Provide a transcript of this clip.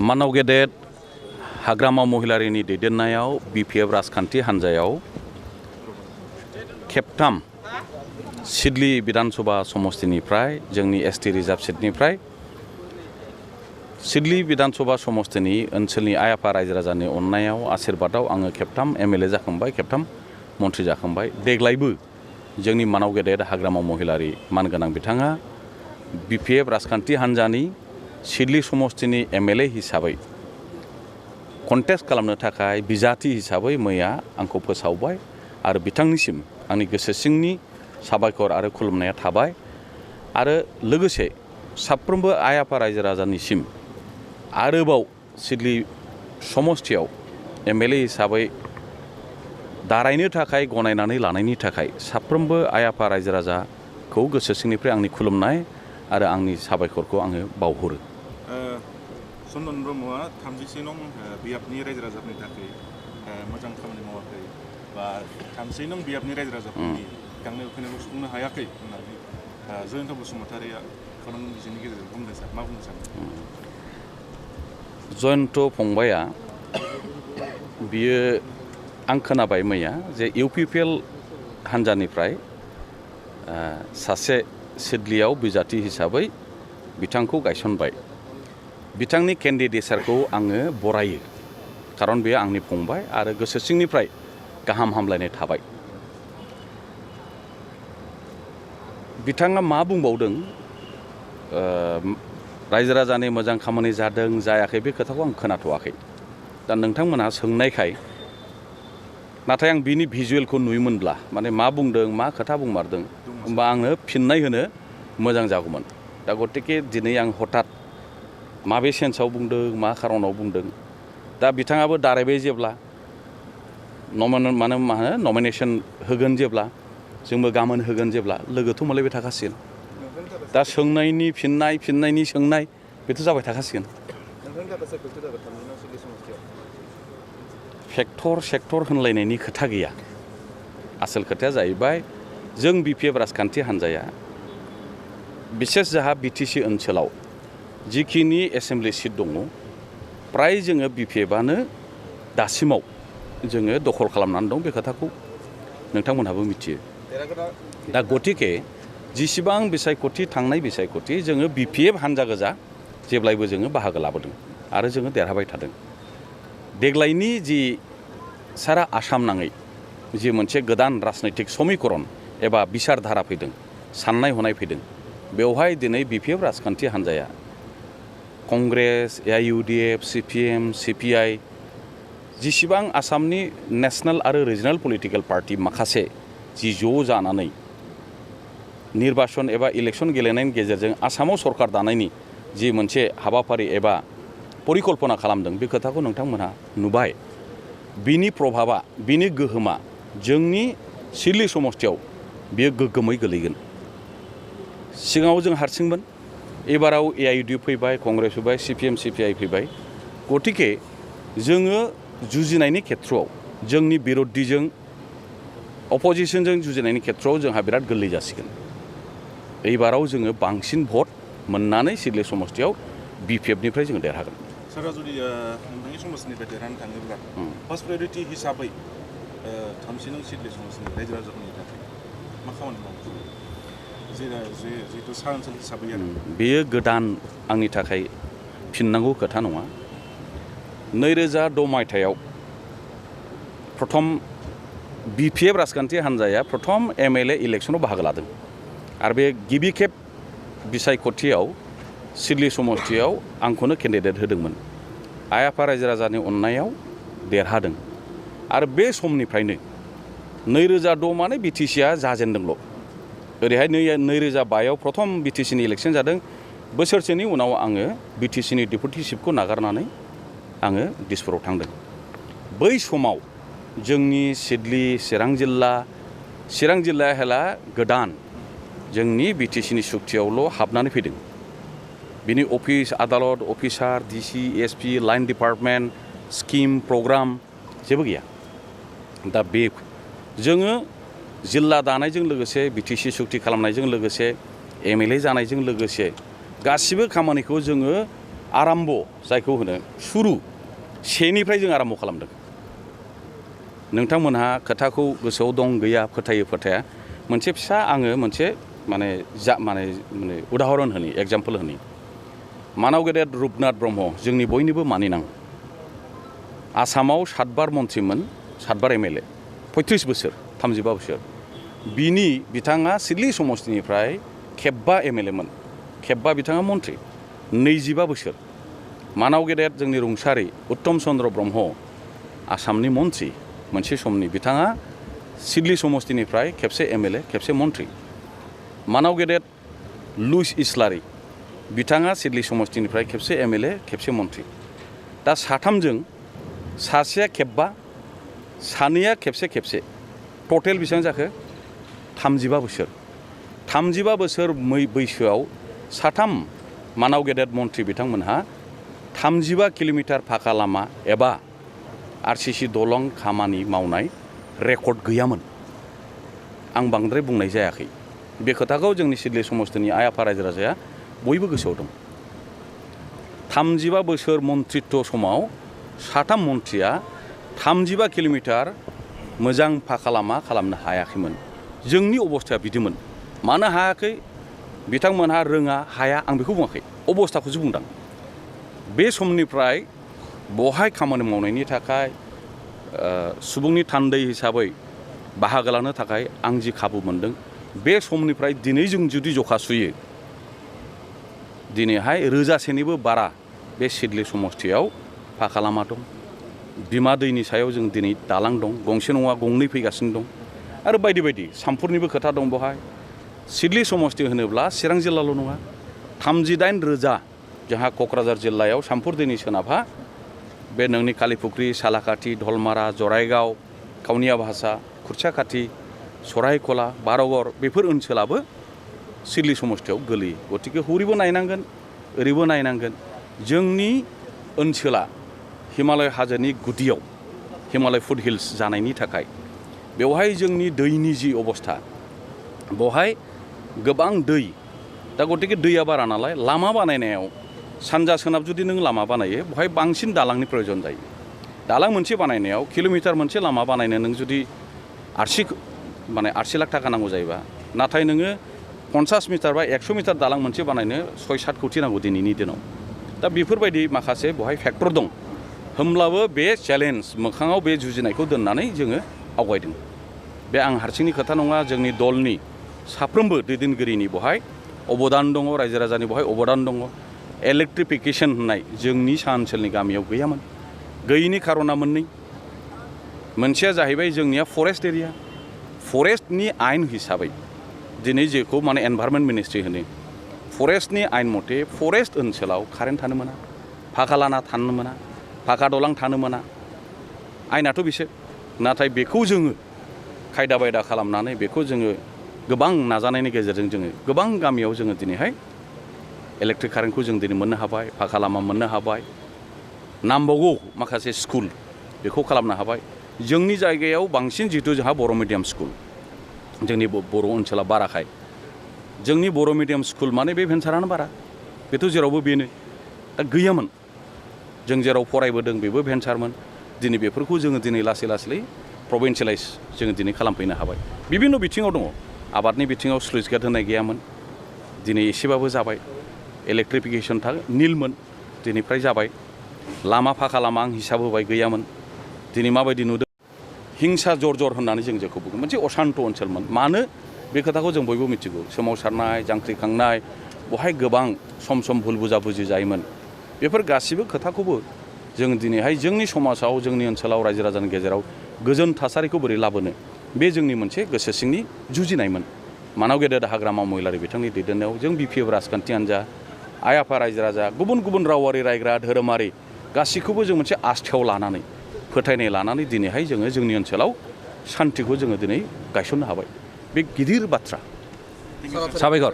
मानाव गेदेर हाग्रामा महिलारिनि दैदेननायाव BPF राजखान्थि हान्जायाव खेबथाम सिडली विधानसभा समष्टिनिफ्राय जोंनि ST रिजार्भ सीटनिफ्राय सिडली विधानसभा समष्टिनि ओनसोलनि आइ आफा रायजो राजानि अननायाव आशीर्बादाव आङो खेबथाम MLA जाखांबाय, खेबथाम मन्थ्रि जाखांबाय। देग्लायबो जोंनि मानाव गेदेर हाग्रामा महिलारि मानगोनां बिथाङा BPF राजखान्थि हान्जानि सिडली समष्टिनि MLA हिसाबै कन्टेस्ट खालामनो थाखाय बिजाथि हिसाबै मैया आंखौ फोसावबाय आरो बिथांनिसिम आंनि गोसो सिंनि साबायखर आरो खुलुमनाया थाबाय आरो लोगोसे साफ्रोमबो आइ आफा रायजो राजानिसिम आरोबाव सिडली समष्टियाव MLA हिसाबै दारायनो थाखाय गनायनानै लानायनि थाखाय साफ्रोमबो आइ आफा रायजो राजाखौ गोसो सिंनिफ्राय आंनि खुलुमनाय आरो आंनि साबायखरखौ आङो बावहरो। चन्दन ब्रह्मआ 36 नं बियाबनि रायजो राजाफोरनि थाखाय मोजां खामानि मावाखै बा 36 नं बियाबनि रायजो राजाफोरनि गांनाय उखैनायखौ सुफुंनो हायाखै होननानै जयन्त बसुमतारिया खौरां बिजोंनि गेजेरजों बुंदों सार, मा बुंनो सानो? जयन्त फंबाया बियो आं खोनाबाय मैया जे UPPL हान्जानिफ्राय सासे सिडलीयाव बिजाथि हिसाबै बिथांखौ गायसनबाय। बिथांनि केन्डिडेटसारखौ आङो बरायो, खारन बेयो आंनि फंबाय आरो गोसो सिंनिफ्राय गाहाम हामलायनाय थाबाय। बिथाङा मा बुंबावदों रायजो राजानि मोजां खामानि जादों जायाखै बे खोथाखौ आं खोनाथ'वाखै। दा नोंथांमोनहा सोंनायखाय नाथाय आं बिनि भिजुवेलखौ नुयोमोनब्ला माने मा बुंदों मा खोथा बुंमारदों होमबा आङो फिननाय होनो मोजां जागौमोन। दा गतिके दिनै आं हठात माबे सेन्सआव बुंदों मा खारनाव बुंदों दा बिथाङाबो दारायबाय जेब्ला नमिनेसन होगोन जेब्ला जोंबो गाबोन होगोन जेब्ला लोगोथ' मोनलायबाय थाखासिगोन। दा सोंनायनि फिननाय फिननायनि सोंनाय बेथ' जाबाय थाखासिगोन। फेक्टर सेक्टर होनलायनायनि खोथा गैया। आसोल खोथाया जाहैबाय जों BPF राजखान्थि हान्जाया बिसेस जाहा BTC ओनसोलाव जिखिनि एसेम्बलि सिट दङ प्राय जोङो BPFआनो दासिमाव जोङो दखल खालामनानै दं। बे खोथाखौ नोंथांमोनहाबो मिथियो। दा गतिके जिसिबां बिसायख'थि थांनाय बिसायख'थि जोङो BPF हान्जा गोजा जेब्लायबो जोङो बाहागो लाबोदों आरो जोङो देरहाबाय थादों। देग्लायनि जि सारा आसाम नाङै जि मोनसे गोदान राजनैतिक समीकरन एबा बिसार धारा फैदों, साननाय हनाय फैदों, बेवहाय दिनै BPF राजखान्थि हान्जाया कंग्रेस, AIUDF, CPM, CPI जिसिबां आसामनि नेशनेल आरो रिजनेल पलिटिकेल पार्टि माखासे जि ज' जानानै निर्बासन एबा इलेक्सन गेलेनायनि गेजेरजों आसामाव सरकार दानायनि जि मोनसे हाबाफारि एबा परिकल्पना खालामदों बे खोथाखौ नोंथांमोनहा नुबाय। बिनि प्रभाबा बिनि गोहोमा जोंनि सिडली समष्टियाव बियो गोग्गोमै गोलैगोन। सिगाङाव जों हारसिंमोन, एबाराव AIUDF फैबाय, कंग्रेस फैबाय, CPM, CPI फैबाय। गतिके जोङो जुजिनायनि खेथ्रआव जोंनि बिर'धिजों अपोजिशनजों जुजिनायनि खेथ्रआव जोंहा बिराद गोरलै जासिगोन। एबाराव जोङो बांसिन भट मोननानै सिडली समष्टियाव BPFनिफ्राय जोङो देरहागोन। सारा जुदि नोंथांनि समष्टिनिफ्राय देरहानो थाङोब्ला फार्स्ट प्रायरिटि हिसाबै 36 नं सिडली समष्टिनि रायजो राजाफोरनि थाखाय मा खामानि मावो? जिहेतु सा ओनसोल हिसाबै बेयो गोदान आंनि थाखाय फिननांगौ खोथा नङा। 2006 मायथाइयाव प्रथम BPF राजखान्थि हान्जाया प्रथम MLA इलेक्सनाव बाहागो लादों आरो बे गिबि खेब बिसायख'थियाव सिडली समष्टियाव आंखौनो केन्डिडेट होदोंमोन। आइ आफा रायजो राजानि अननायाव देरहादों आरो बे समनिफ्रायनो 2006 माने BTCआ जाजेनदोंल'। ओरैहाय 2005आव प्रथम BTCनि इलेक्सन जादों। बोसोरसेनि उनाव आङो BTCनि डेपुटि चिफखौ नागारनानै आङो दिसपुराव थांदों। बै समाव जोंनि सिडली चिरां जिल्लाया हेला गोदान जोंनि BTCनि सुक्तियावल' हाबनानै फैदों। बिनि अफिस आदालत अफिसार DC SP line department scheme programme जेबो गैया। दा बे जोङो जिल्ला दानायजों लोगोसे BTC सुक्ति खालामनायजों लोगोसे MLA जानायजों लोगोसे गासिबो खामानिखौ जोङो आराम्भ जायखौ होनो सुरु सेनिफ्राय जों आराम्भ खालामदों। नोंथांमोनहा खोथाखौ गोसोआव दं गैया फोथायो फोथाया मोनसे फिसा आङो मोनसे माने उदाहरन होनि एग्जाम्पल होनि। मानाव गेदेर रुपनाथ ब्रह्म जोंनि बयनिबो मानिनां आसामाव 7 बार मन्थ्रिमोन 7 बार एमएलए 35 बोसोर 35 बोसोर बिथाङा सिडली समष्टिनिफ्राय खेबबा एमएलएमोन खेबबा बिथाङा मन्थ्रि 25 बोसोर। मानाव गेदेर जोंनि रुंसारि उत्तम चन्द्र ब्रह्म आसामनि मन्थ्रि मोनसे समनि बिथाङा सिडली समष्टिनिफ्राय खेबसे एमएलए खेबसे मन्थ्रि। मानाव गेदेर लुइस इस्लारि बिथाङा सिडली समष्टिनिफ्राय खेबसे एमएलए खेबसे मन्थ्रि। दा साथामजों सासेया खेबबा सानैया खेबसे खेबसे टटेल बेसेबां जाखो 35 बोसोर 35 बोसोर बैसोआव साथाम मानाव गेदेर मन्थ्रि बिथांमोनहा 35 किल'मिटार फाखा लामा एबा आरसिसि दलं खामानि मावनाय रेकर्ड गैयामोन। आं बांद्राय बुंनाय जायाखै बे खोथाखौ जोंनि सिडली समष्टिनि आइ आफा रायजो राजाया बयबो गोसोआव दं। 35 बोसोर मन्थ्रित्व समाव साथाम मन्थ्रिया 35 किल'मिटार मोजां फाखा लामा खालामनो हायाखैमोन। जोंनि अबस्थाया बिदिमोन। मानो हायाखै बिथांमोनहा रोङा हाया आं बेखौ बुङाखै अबस्थाखौसो बुंदां। बे समनिफ्राय बहाय खामानि मावनायनि थाखाय सुबुंनि थान्दै हिसाबै बाहागो लानो थाखाय आं जि खाबु मोनदों बे समनिफ्राय दिनै जों जुदि जखा सुयो दिनैहाय 1000सेनिबो बारा बे सिडली समष्टियाव फाखा लामा दं। बिमा दैनि सायाव जों दिनै दालां दं गंसे नङा गंनै फैगासिनो दं आरो बायदि बायदि सामफुरनिबो खोथा दं। बेवहाय सिडली समष्टि होनोब्ला चिरां जिल्लाल' नङा 38,000 जोंहा क'क्राझार जिल्लायाव सामफुर दैनि सोनाबहा बे नोंनि कालिफुख्रि सालाकाथि धलमारा जराइगाव काउनिया भासा खुरसाखाथि सरायखला बारगर बेफोर ओनसोलाबो सिडली समष्टियाव गोलैयो। गतिके हरैबो नायनांगोन ओरैबो नायनांगोन। जोंनि ओनसोला हिमालय हाजोनि गुदियाव हिमालय फुट हिल्स जानायनि थाखाय बेवहाय जोंनि दैनि जि अबस्था बेवहाय गोबां दै दा गतिके दैया बारा नालाय लामा बानायनायाव सानजा सोनाब जुदि नों लामा बानायो बेवहाय बांसिन दालांनि प्रयोजन जायो। दालां मोनसे बानायनायाव किल'मिटार मोनसे लामा बानायनो नों जुदि 8 लाख थाखा नांगौ जायोबा नाथाय नोङो 50 मिटार बा 100 मिटार दालां मोनसे बानायनो 6-7 कोटि नांगौ दिनैनि दिनाव। दा बेफोरबायदि माखासे बेवहाय फेक्टर दं। होमब्लाबो बे चेलेन्ज मोखाङाव बे जुजिनायखौ दोननानै जोङो आवगायदों। बे आं हारसिंनि खोथा नङा जोंनि दलनि साफ्रोमबो दैदेनगिरिनि बेवहाय अबदान दङ रायजो राजानि बेवहाय अबदान दङ। इलेक्ट्रिफिकेसन होननाय जोंनि सा ओनसोलनि गामियाव गैयामोन। गैयैनि खारना मोननै मोनसेया जाहैबाय जोंनिया फरेस्ट एरिया फरेस्टनि आयेन हिसाबै दिनै जेखौ माने एनभायरनमेन्ट मिनिस्ट्रि होनो फरेस्टनि आयेन मथे फरेस्ट ओनसोलाव कारेन्ट थानो मोना फाखा लाना थानो मोना फाखा दलां थानो मोना आयेनाथ' बिसो। नाथाय बेखौ जोङो खायदा बायदा खालामनानै बेखौ जोङो गोबां नाजानायनि गेजेरजों जोङो गोबां गामियाव जोङो दिनैहाय इलेक्ट्रिक कारेन्टखौ जों दिनै मोननो हाबाय फाखा लामा मोननो हाबाय नांबावगौ माखासे स्कुल बेखौ खालामनो हाबाय। जोंनि जायगायाव बांसिन जिहेतु जोंहा बर' मिडियाम स्कुल जोंनि बर' ओनसोला बाराखाय जोंनि बर' मिडियाम स्कुल माने बे भेन्सारानो बारा बेथ' जेरावबो बेनो दा गैयामोन। जों जेराव फरायबोदों बेबो भेन्सारमोन। दिनै बेफोरखौ जोङो दिनै लासै लासै प्रभिन्सियेलाइज जोङो दिनै खालामफैनो हाबाय। बिभिन्न बिथिङाव दङ। आबादनि बिथिङाव स्लुइस गेट होनाय गैयामोन दिनै एसेबाबो जाबाय। इलेक्ट्रिफिकेसन निलमोन दिनैफ्राय जाबाय। लामा फाखा लामा आं हिसाब होबाय गैयामोन। दिनै माबायदि नुदों हिंसा जर होननानै जों जेखौ बुङो मोनसे असान्त ओनसोलमोन। मानो बे खोथाखौ जों बयबो मिथिगौ सोमावसारनाय जांख्रिखांनाय बहाय गोबां सम भुल बुजाबुजि जायोमोन। बेफोर गासिबो खोथाखौबो जों दिनैहाय जोंनि समाजाव जोंनि ओनसोलाव रायजो राजानि गेजेराव गोजोन थासारिखौ बोरै लाबोनो बे जोंनि मोनसे गोसो सिंनि जुजिनायमोन। मानाव गेदेर हाग्रामा महिलारि बिथांनि दैदेननायाव जों बिपिएफ राजखान्थि हान्जा आइ आफा रायजो राजा गुबुन गुबुन रावारि रायग्रा धोरोमारि गासैखौबो जों मोनसे आस्थायाव लानानै फोथायनाय लानानै दिनैहाय जोङो जोंनि ओनसोलाव सान्थिखौ जोङो दिनै गायसननो हाबाय। बे गिदिर बाथ्रा। साबायखर।